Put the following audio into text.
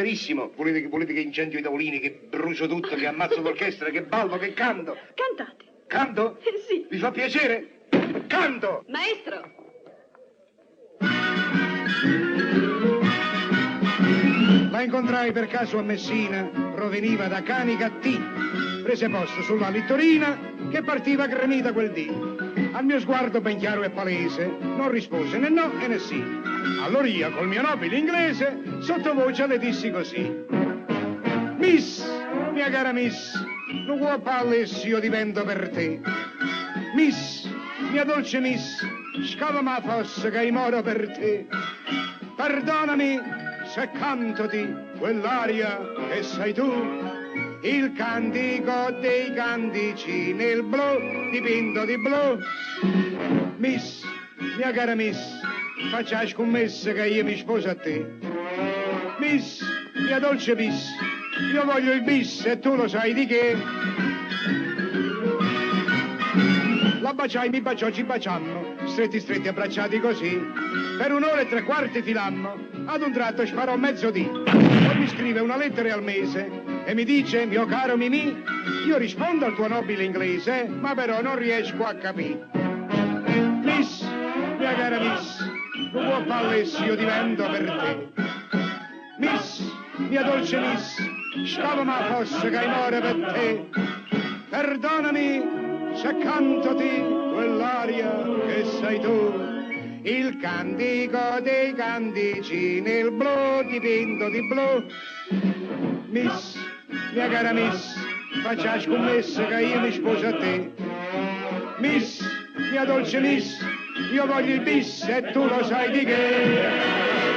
verissimo. Volete che incendio i tavolini, che brucio tutto, che ammazzo l'orchestra, che ballo, che canto? Cantate. Canto? Sì. Vi fa piacere? Canto! Maestro! La incontrai per caso a Messina, proveniva da Canica T. Prese posto sulla littorina che partiva gremita quel dì. Al mio sguardo ben chiaro e palese non rispose né no e né sì. Allora io col mio nobile inglese sottovoce le dissi così: Miss, mia cara Miss, non vuoi palle se io divento per te. Miss, mia dolce Miss, scavami la fossa che moro per te. Perdonami se cantoti quell'aria che sei tu, il cantico dei cantici nel blu dipinto di blu. Miss, mia cara Miss, faccia scommessa che io mi sposo a te. Miss, mia dolce Miss, io voglio il bis e tu lo sai di che. La baciai, mi baciò, ci baciammo, stretti stretti abbracciati così. Per 1 ora e 3/4 filammo, ad un tratto sparò mezzodì. Poi mi scrive una lettera al mese e mi dice: mio caro Mimì, io rispondo al tuo nobile inglese, ma però non riesco a capire. Miss, mia cara Miss, non può palle se io divento per te. Miss, mia dolce Miss, scavami la fossa che muore per te. Perdonami se cantoti quell'aria che sei tu, il cantico dei cantici nel blu dipinto di blu. Miss, mia cara Miss, faccia scommessa che io mi sposo a te. Miss, mia dolce Miss, io voglio il bis e tu lo sai di che.